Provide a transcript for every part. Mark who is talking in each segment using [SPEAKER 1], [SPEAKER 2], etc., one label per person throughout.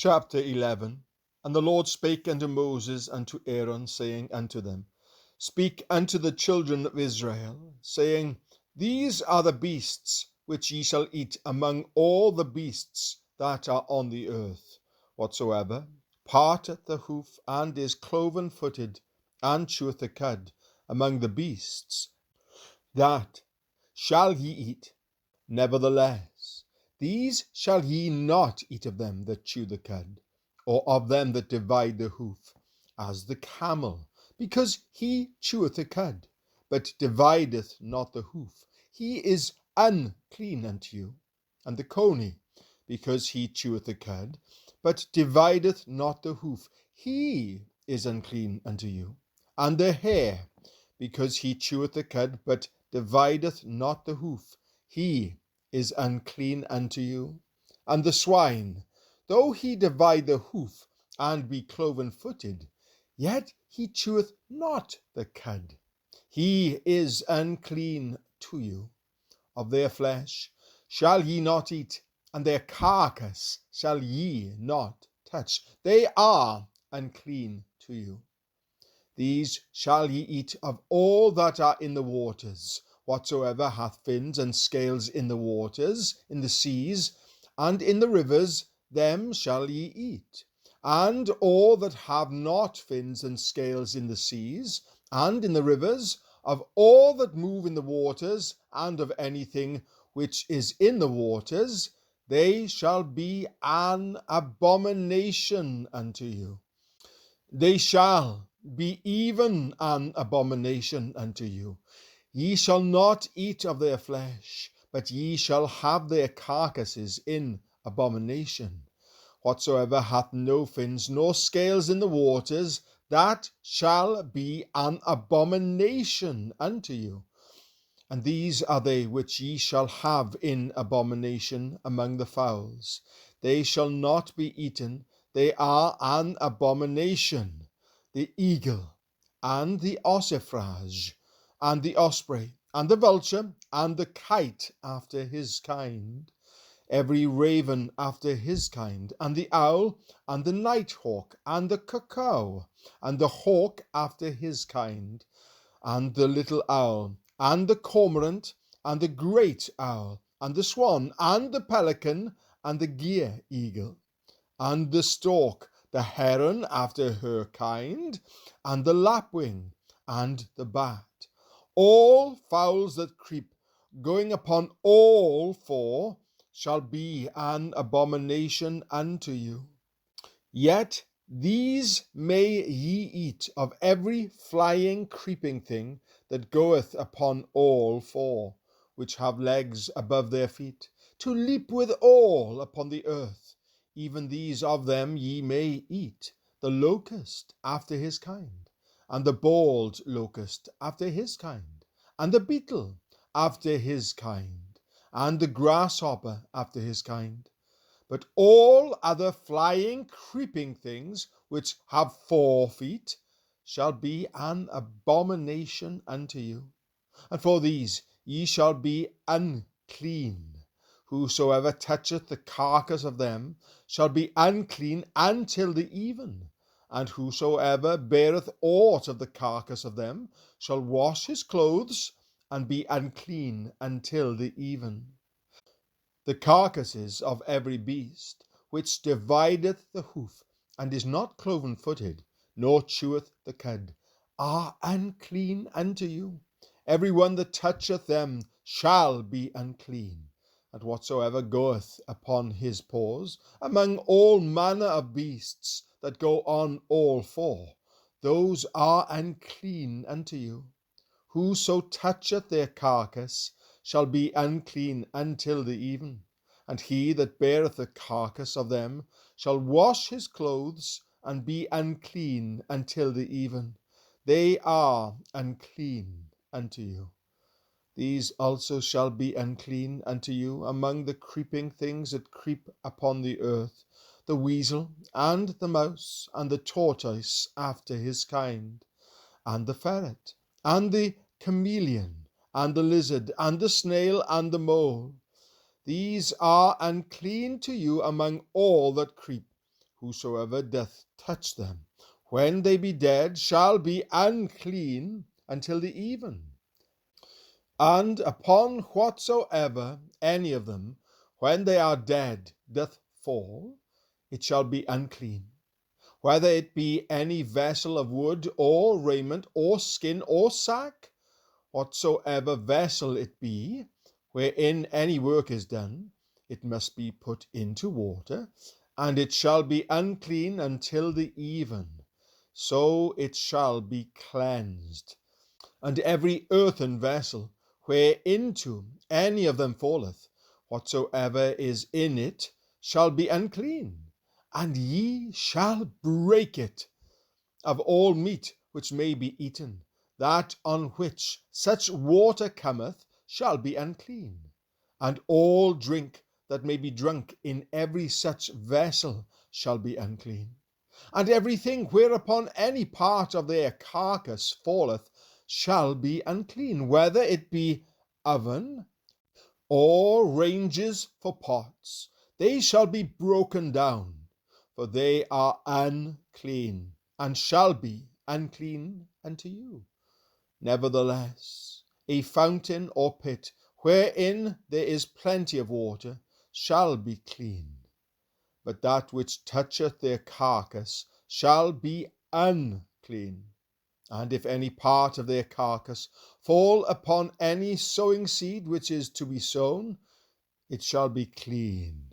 [SPEAKER 1] Chapter 11. And the Lord spake unto Moses and to Aaron, saying unto them, Speak unto the children of Israel, saying, These are the beasts which ye shall eat among all the beasts that are on the earth. Whatsoever parteth the hoof, and is cloven-footed, and cheweth the cud among the beasts, that shall ye eat. Nevertheless, these shall ye not eat of them that chew the cud, or of them that divide the hoof, as the camel, because he cheweth the cud, but divideth not the hoof, he is unclean unto you. And the coney, because he cheweth the cud, but divideth not the hoof, he is unclean unto you. And the hare, because he cheweth the cud, but divideth not the hoof, he is unclean unto you. And the swine, though he divide the hoof, and be cloven-footed, yet he cheweth not the cud, he is unclean to you. Of their flesh shall ye not eat, and their carcass shall ye not touch, they are unclean to you. These shall ye eat of all that are in the waters, whatsoever hath fins and scales in the waters, in the seas, and in the rivers, them shall ye eat. And all that have not fins and scales in the seas, and in the rivers, of all that move in the waters, and of anything which is in the waters, they shall be an abomination unto you. They shall be even an abomination unto you. Ye shall not eat of their flesh, but ye shall have their carcasses in abomination. Whatsoever hath no fins nor scales in the waters, that shall be an abomination unto you. And these are they which ye shall have in abomination among the fowls. They shall not be eaten, they are an abomination: the eagle, and the ossifrage, and the osprey, and the vulture, and the kite after his kind, every raven after his kind, and the owl, and the nighthawk, and the cuckoo, and the hawk after his kind, and the little owl, and the cormorant, and the great owl, and the swan, and the pelican, and the gier eagle, and the stork, the heron after her kind, and the lapwing, and the bat. All fowls that creep, going upon all four, shall be an abomination unto you. Yet these may ye eat of every flying, creeping thing that goeth upon all four, which have legs above their feet, to leap withal upon the earth. Even these of them ye may eat: the locust after his kind, and the bald locust after his kind, and the beetle after his kind, and the grasshopper after his kind. But all other flying, creeping things which have 4 feet shall be an abomination unto you. And for these ye shall be unclean. Whosoever toucheth the carcass of them shall be unclean until the even. And whosoever beareth aught of the carcass of them shall wash his clothes, and be unclean until the even. The carcasses of every beast which divideth the hoof, and is not cloven-footed, nor cheweth the cud, are unclean unto you. Every one that toucheth them shall be unclean. And whatsoever goeth upon his paws, among all manner of beasts that go on all four, those are unclean unto you. Whoso toucheth their carcass shall be unclean until the even. And he that beareth the carcass of them shall wash his clothes, and be unclean until the even. They are unclean unto you. These also shall be unclean unto you among the creeping things that creep upon the earth: the weasel, and the mouse, and the tortoise after his kind, and the ferret, and the chameleon, and the lizard, and the snail, and the mole. These are unclean to you among all that creep. whosoever doth touch them, when they be dead, shall be unclean until the even. And upon whatsoever any of them, when they are dead, doth fall, it shall be unclean, whether it be any vessel of wood, or raiment, or skin, or sack, whatsoever vessel it be, wherein any work is done, it must be put into water, and it shall be unclean until the even, so it shall be cleansed. And every earthen vessel, whereinto any of them falleth, whatsoever is in it, shall be unclean, and ye shall break it. Of all meat which may be eaten, that on which such water cometh shall be unclean, and all drink that may be drunk in every such vessel shall be unclean. And everything whereupon any part of their carcass falleth shall be unclean, whether it be oven or ranges for pots. They shall be broken down, for they are unclean, and shall be unclean unto you. Nevertheless, a fountain or pit, wherein there is plenty of water, shall be clean. But that which toucheth their carcass shall be unclean. And if any part of their carcass fall upon any sowing seed which is to be sown, it shall be clean.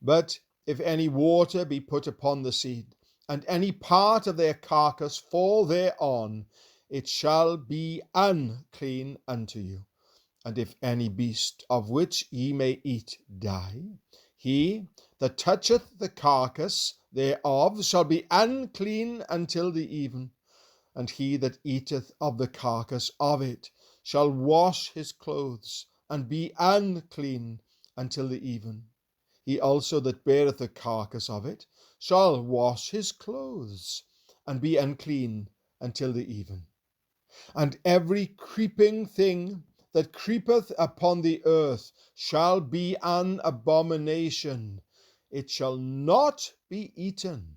[SPEAKER 1] But if any water be put upon the seed, and any part of their carcass fall thereon, it shall be unclean unto you. And if any beast of which ye may eat die, he that toucheth the carcass thereof shall be unclean until the even. And he that eateth of the carcass of it shall wash his clothes, and be unclean until the even. He also that beareth the carcass of it shall wash his clothes, and be unclean until the even. And every creeping thing that creepeth upon the earth shall be an abomination. It shall not be eaten.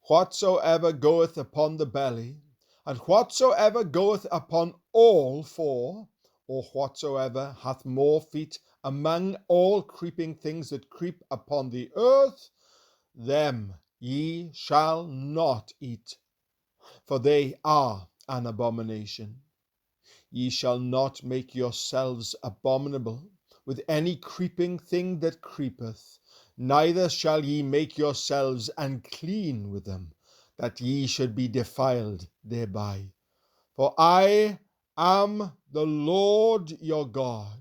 [SPEAKER 1] Whatsoever goeth upon the belly, and whatsoever goeth upon all four, or whatsoever hath more feet among all creeping things that creep upon the earth, them ye shall not eat, for they are an abomination. Ye shall not make yourselves abominable with any creeping thing that creepeth, neither shall ye make yourselves unclean with them, that ye should be defiled thereby. For I am the Lord your God.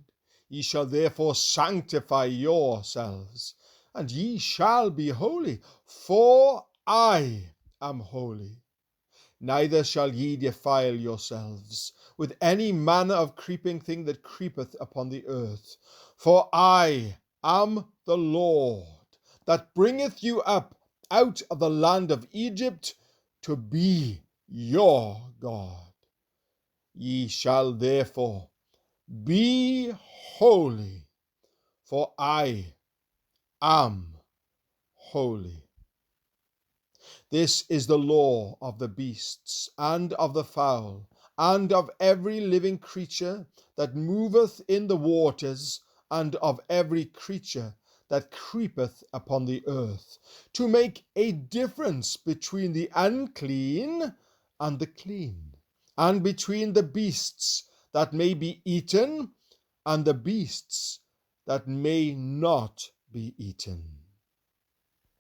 [SPEAKER 1] Ye shall therefore sanctify yourselves, and ye shall be holy, for I am holy. Neither shall ye defile yourselves with any manner of creeping thing that creepeth upon the earth. For I am the Lord, that bringeth you up out of the land of Egypt, to be your God. Ye shall therefore be holy, for I am holy. This is the law of the beasts, and of the fowl, and of every living creature that moveth in the waters, and of every creature that creepeth upon the earth, to make a difference between the unclean and the clean, and between the beasts that may be eaten and the beasts that may not be eaten.